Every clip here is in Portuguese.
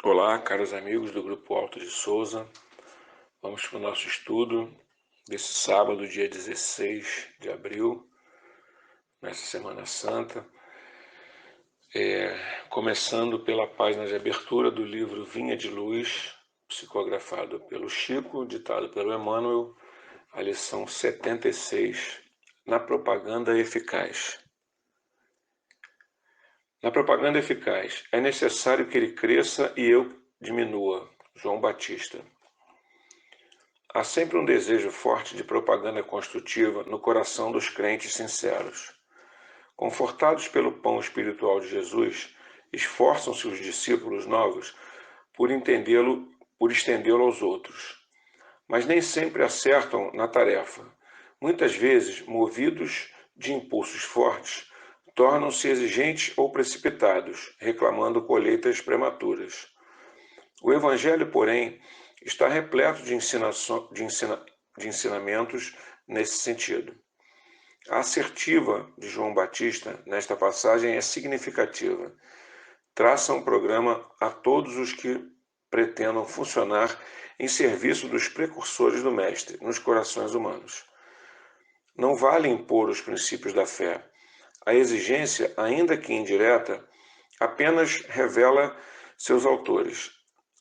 Olá, caros amigos do Grupo Alto de Souza. Vamos para o nosso estudo desse sábado, dia 16 de abril, nessa Semana Santa. Começando pela página de abertura do livro Vinha de Luz, psicografado pelo Chico, ditado pelo Emmanuel, a lição 76, na propaganda eficaz. Na propaganda eficaz, é necessário que ele cresça e eu diminua. João Batista. Há sempre um desejo forte de propaganda construtiva no coração dos crentes sinceros. Confortados pelo pão espiritual de Jesus, esforçam-se os discípulos novos por estendê-lo aos outros. Mas nem sempre acertam na tarefa. Muitas vezes, movidos de impulsos fortes, tornam-se exigentes ou precipitados, reclamando colheitas prematuras. O Evangelho, porém, está repleto de ensinamentos nesse sentido. A assertiva de João Batista nesta passagem é significativa. Traça um programa a todos os que pretendam funcionar em serviço dos precursores do Mestre nos corações humanos. Não vale impor os princípios da fé. A exigência, ainda que indireta, apenas revela seus autores.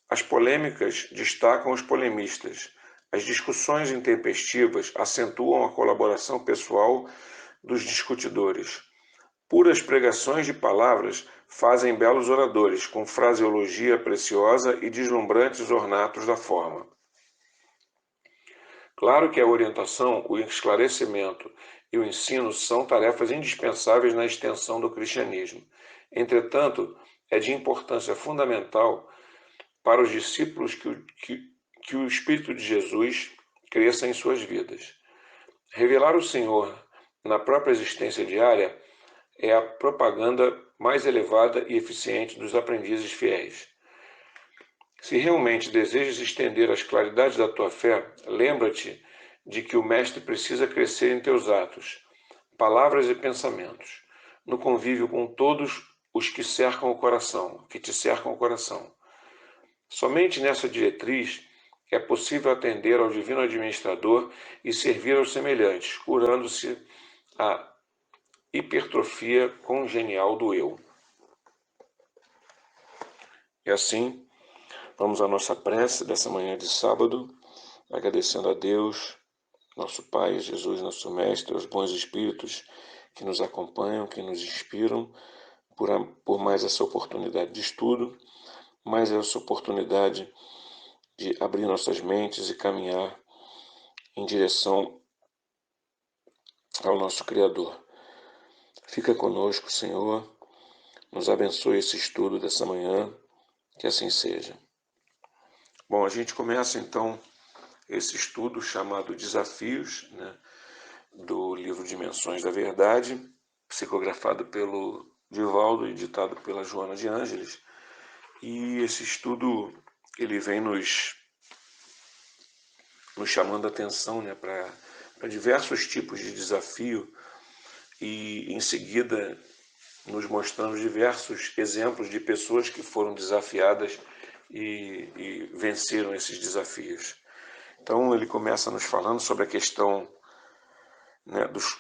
As polêmicas destacam os polemistas. As discussões intempestivas acentuam a colaboração pessoal dos discutidores. Puras pregações de palavras fazem belos oradores, com fraseologia preciosa e deslumbrantes ornatos da forma. Claro que a orientação, o esclarecimento e o ensino são tarefas indispensáveis na extensão do cristianismo. Entretanto, é de importância fundamental para os discípulos que o Espírito de Jesus cresça em suas vidas. Revelar o Senhor na própria existência diária é a propaganda mais elevada e eficiente dos aprendizes fiéis. Se realmente desejas estender as claridades da tua fé, lembra-te de que o Mestre precisa crescer em teus atos, palavras e pensamentos, no convívio com todos os que cercam o coração, que te cercam o coração. Somente nessa diretriz é possível atender ao divino administrador e servir aos semelhantes, curando-se a hipertrofia congenial do eu. E assim, vamos à nossa prece dessa manhã de sábado, agradecendo a Deus, nosso Pai, Jesus, nosso Mestre, aos bons espíritos que nos acompanham, que nos inspiram, por mais essa oportunidade de estudo, mais essa oportunidade de abrir nossas mentes e caminhar em direção ao nosso Criador. Fica conosco, Senhor, nos abençoe esse estudo dessa manhã, que assim seja. Bom, a gente começa então esse estudo chamado Desafios, do livro Dimensões da Verdade, psicografado pelo Divaldo e ditado pela Joana de Ângeles. E esse estudo ele vem nos chamando a atenção para diversos tipos de desafio e, em seguida, nos mostrando diversos exemplos de pessoas que foram desafiadas e venceram esses desafios. Então, ele começa nos falando sobre a questão dos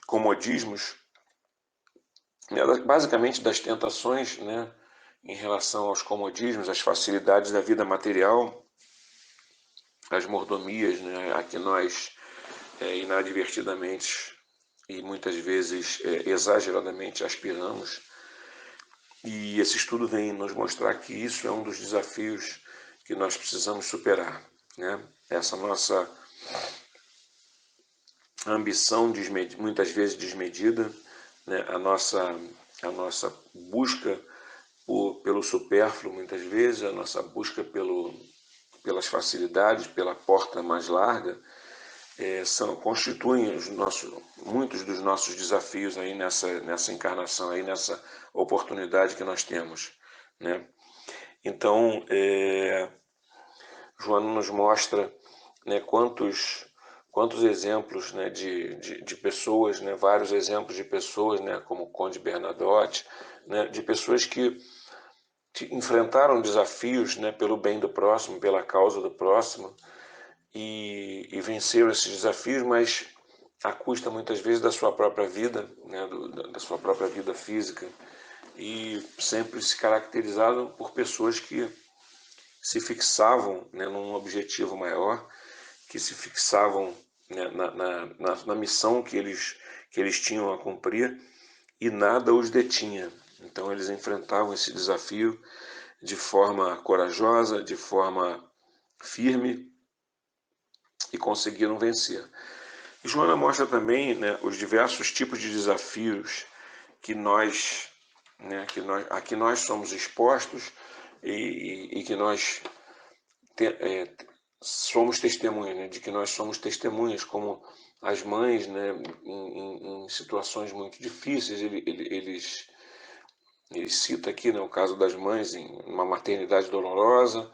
comodismos, basicamente das tentações em relação aos comodismos, às facilidades da vida material, as mordomias a que nós inadvertidamente e muitas vezes exageradamente aspiramos. E esse estudo vem nos mostrar que isso é um dos desafios que nós precisamos superar. Essa nossa ambição muitas vezes desmedida, a nossa busca pelo supérfluo, muitas vezes, a nossa busca pelas facilidades, pela porta mais larga, constituem muitos dos nossos desafios aí nessa encarnação, aí nessa oportunidade que nós temos. Então, Joana nos mostra quantos exemplos de pessoas, vários exemplos de pessoas, como o Conde Bernadotte, de pessoas que enfrentaram desafios, né, pelo bem do próximo, pela causa do próximo, e venceram esses desafios, mas à custa muitas vezes da sua própria vida, né, da sua própria vida física, e sempre se caracterizaram por pessoas que se fixavam, né, num objetivo maior, que se fixavam, né, na missão que eles tinham a cumprir, e nada os detinha. Então eles enfrentavam esse desafio de forma corajosa, de forma firme, e conseguiram vencer. E Joana mostra também, né, os diversos tipos de desafios que nós, a que nós somos expostos, e que nós somos testemunhas, né, de que nós somos testemunhas, como as mães, né, em situações muito difíceis. Ele cita aqui, né, o caso das mães em uma maternidade dolorosa,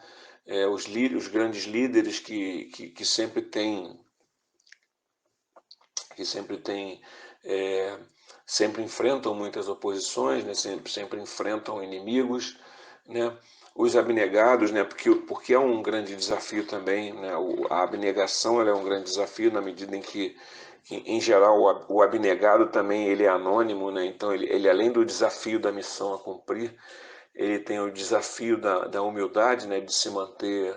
os grandes líderes que sempre têm, sempre enfrentam muitas oposições, né, sempre enfrentam inimigos, né, os abnegados, né, porque é um grande desafio também, né, a abnegação ela é um grande desafio na medida em que em geral, o abnegado também ele é anônimo, né? Então ele além do desafio da missão a cumprir, ele tem o desafio da humildade, né? De se manter,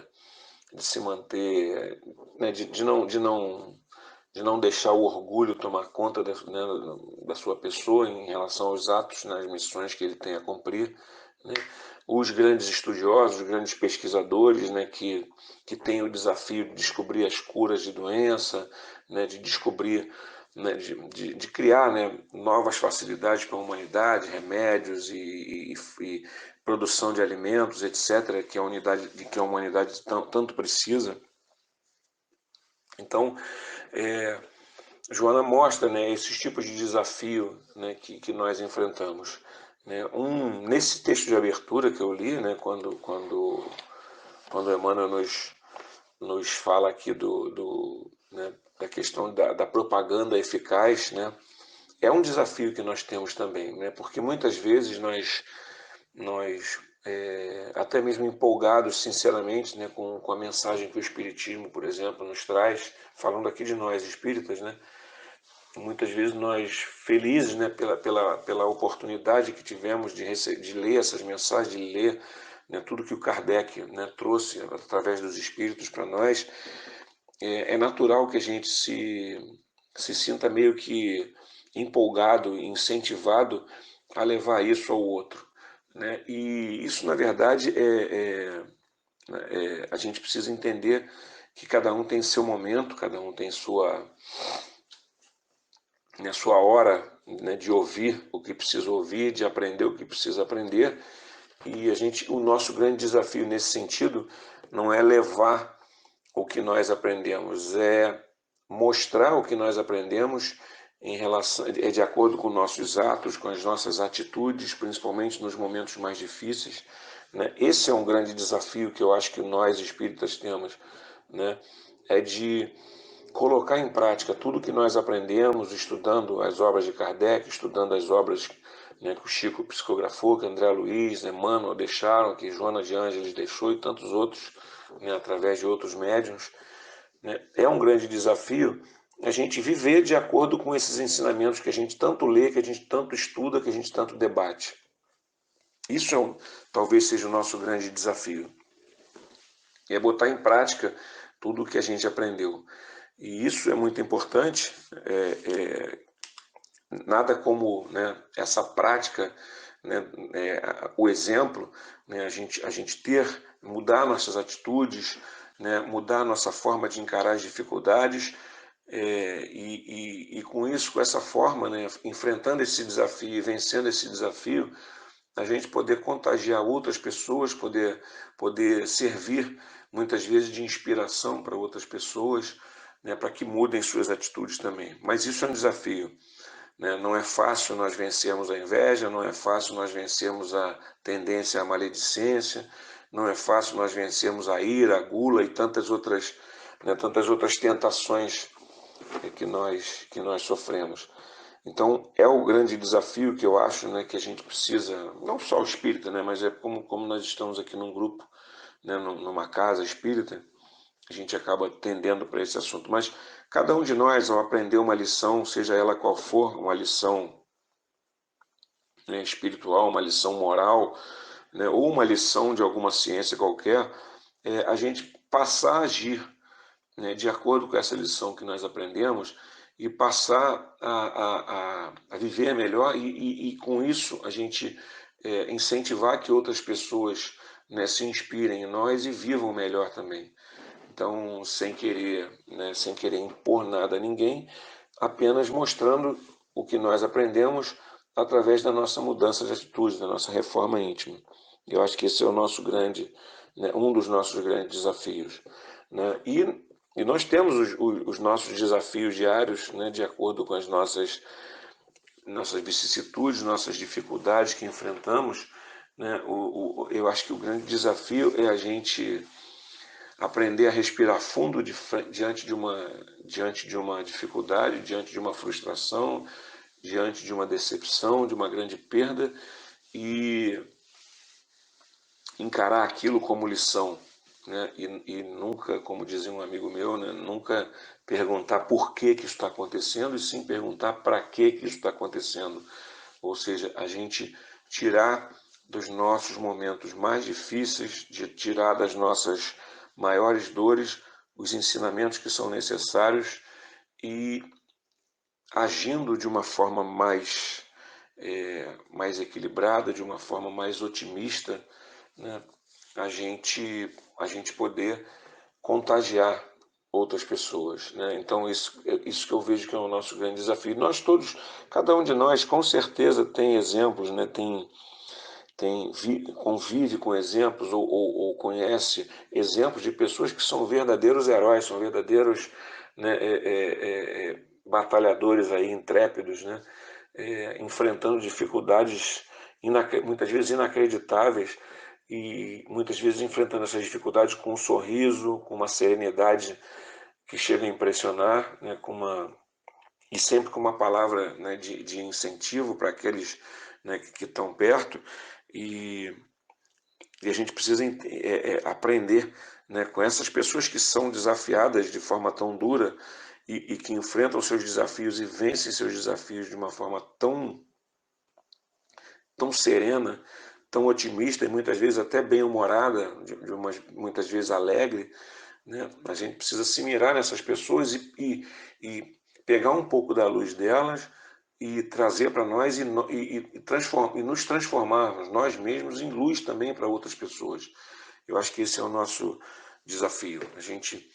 né? De não deixar o orgulho tomar conta da sua pessoa em relação aos atos, nas missões que ele tem a cumprir, né? Os grandes estudiosos, os grandes pesquisadores, né, que têm o desafio de descobrir as curas de doença, né, de descobrir, né, de criar, né, novas facilidades para a humanidade, remédios e produção de alimentos, etc., que a humanidade tanto precisa. Então, Joana mostra, né, esses tipos de desafio, né, que nós enfrentamos. Né? Nesse texto de abertura que eu li, né, quando Emmanuel nos fala aqui né, da questão da propaganda eficaz, né, é um desafio que nós temos também, né, porque muitas vezes nós até mesmo empolgados, sinceramente, né, com a mensagem que o Espiritismo, por exemplo, nos traz, falando aqui de nós espíritas, né, muitas vezes nós felizes, né, pela oportunidade que tivemos de ler essas mensagens, de ler, né, tudo que o Kardec, né, trouxe através dos espíritos para nós, é natural que a gente se sinta meio que empolgado, incentivado a levar isso ao outro, né? E isso, na verdade, a gente precisa entender que cada um tem seu momento, cada um tem sua hora, né, de ouvir o que precisa ouvir, de aprender o que precisa aprender. E o nosso grande desafio nesse sentido não é levar o que nós aprendemos, é mostrar o que nós aprendemos em relação, de acordo com nossos atos, com as nossas atitudes, principalmente nos momentos mais difíceis, né? Esse é um grande desafio que eu acho que nós espíritas temos, né? É de colocar em prática tudo que nós aprendemos estudando as obras de Kardec, estudando as obras, né, que o Chico psicografou, que André Luiz, Emmanuel deixaram, que Joana de Ângeles deixou e tantos outros, né, através de outros médiuns. Né? É um grande desafio a gente viver de acordo com esses ensinamentos que a gente tanto lê, que a gente tanto estuda, que a gente tanto debate. Isso talvez seja o nosso grande desafio. É botar em prática tudo o que a gente aprendeu. E isso é muito importante, nada como, né, essa prática, né, o exemplo, né, a gente mudar nossas atitudes, né, mudar nossa forma de encarar as dificuldades, e com isso, com essa forma, né, enfrentando esse desafio e vencendo esse desafio, a gente poder contagiar outras pessoas, poder servir muitas vezes de inspiração para outras pessoas, né, para que mudem suas atitudes também. Mas isso é um desafio, né? Não é fácil nós vencermos a inveja, não é fácil nós vencermos a tendência à maledicência, não é fácil nós vencermos a ira, a gula e tantas outras, né, tantas outras tentações que nós sofremos. Então, é o grande desafio que eu acho, né, que a gente precisa, não só o espírita, né, mas é como nós estamos aqui num grupo, né, numa casa espírita, a gente acaba tendendo para esse assunto. Mas cada um de nós, ao aprender uma lição, seja ela qual for, uma lição, né, espiritual, uma lição moral, né, ou uma lição de alguma ciência qualquer, a gente passar a agir, né, de acordo com essa lição que nós aprendemos e passar a viver melhor e com isso a gente incentivar que outras pessoas, né, se inspirem em nós e vivam melhor também. Então, sem querer, né, sem querer impor nada a ninguém, apenas mostrando o que nós aprendemos através da nossa mudança de atitude, da nossa reforma íntima. Eu acho que esse é o nosso grande, né, um dos nossos grandes desafios, né? E nós temos os nossos desafios diários, né, de acordo com as nossas vicissitudes, nossas dificuldades que enfrentamos, né? Eu acho que o grande desafio é a gente aprender a respirar fundo diante de uma dificuldade, diante de uma frustração, diante de uma decepção, de uma grande perda e encarar aquilo como lição, né? E nunca, como dizia um amigo meu, né? Nunca perguntar por que isso está acontecendo e sim perguntar para que isso está acontecendo. Ou seja, a gente tirar dos nossos momentos mais difíceis, de tirar das nossas maiores dores os ensinamentos que são necessários e agindo de uma forma mais equilibrada, de uma forma mais otimista, né, a gente poder contagiar outras pessoas, né? Então isso que eu vejo que é o nosso grande desafio. Nós todos, cada um de nós, com certeza tem exemplos, né? Convive com exemplos ou conhece exemplos de pessoas que são verdadeiros heróis, são verdadeiros, né, batalhadores aí, intrépidos, né, enfrentando dificuldades muitas vezes inacreditáveis e muitas vezes enfrentando essas dificuldades com um sorriso, com uma serenidade que chega a impressionar, né, e sempre com uma palavra, né, de incentivo para aqueles, né, que estão perto e a gente precisa aprender, né, com essas pessoas que são desafiadas de forma tão dura e que enfrentam seus desafios e vencem seus desafios de uma forma tão serena, tão otimista e muitas vezes até bem-humorada, muitas vezes alegre, né? A gente precisa se mirar nessas pessoas e pegar um pouco da luz delas e trazer para nós e nos transformarmos nós mesmos em luz também para outras pessoas. Eu acho que esse é o nosso desafio, a gente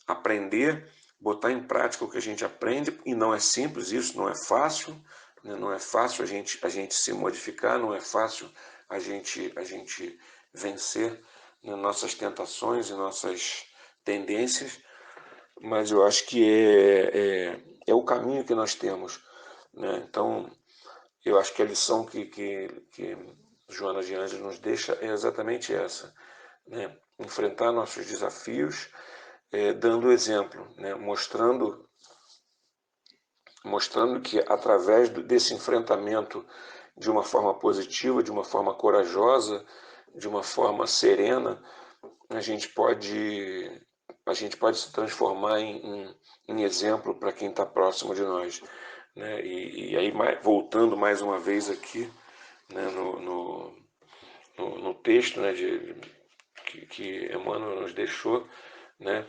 aprender, botar em prática o que a gente aprende, e não é simples isso, não é fácil, né? Não é fácil a gente se modificar, não é fácil a gente vencer, né, nossas tentações e nossas tendências, mas eu acho que é o caminho que nós temos, né? Então, eu acho que a lição que Joana de Ângeles nos deixa é exatamente essa, né? Enfrentar nossos desafios, dando exemplo, né? Mostrando que através desse enfrentamento de uma forma positiva, de uma forma corajosa, de uma forma serena, a gente pode se transformar em exemplo para quem está próximo de nós, né? E aí, voltando mais uma vez aqui, né, no texto, né, que Emmanuel nos deixou, né,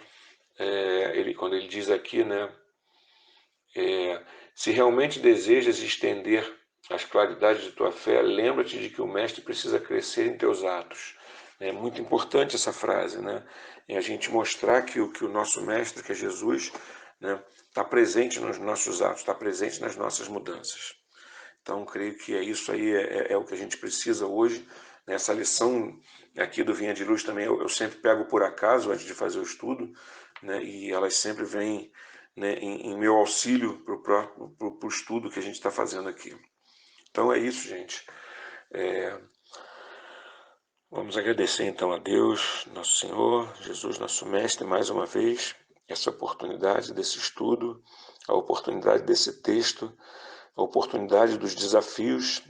quando ele diz aqui, né, se realmente desejas estender as claridades de tua fé, lembra-te de que o Mestre precisa crescer em teus atos. É muito importante essa frase, né? E a gente mostrar que o nosso Mestre, que é Jesus, né, está presente nos nossos atos, está presente nas nossas mudanças. Então, creio que é isso aí, é o que a gente precisa hoje. Nessa lição aqui do Vinha de Luz também, eu sempre pego por acaso antes de fazer o estudo, né, e elas sempre vêm, né, em meu auxílio para o estudo que a gente está fazendo aqui. Então é isso, gente. Vamos agradecer então a Deus, nosso Senhor, Jesus, nosso Mestre, mais uma vez, essa oportunidade desse estudo, a oportunidade desse texto, a oportunidade dos desafios,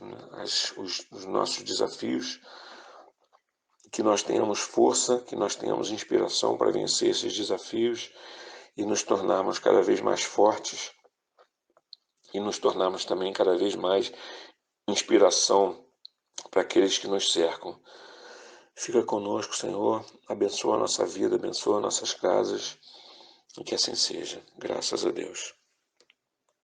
os nossos desafios, que nós tenhamos força, que nós tenhamos inspiração para vencer esses desafios e nos tornarmos cada vez mais fortes e nos tornarmos também cada vez mais inspiração para aqueles que nos cercam. Fica conosco, Senhor, abençoa a nossa vida, abençoa nossas casas, e que assim seja. Graças a Deus.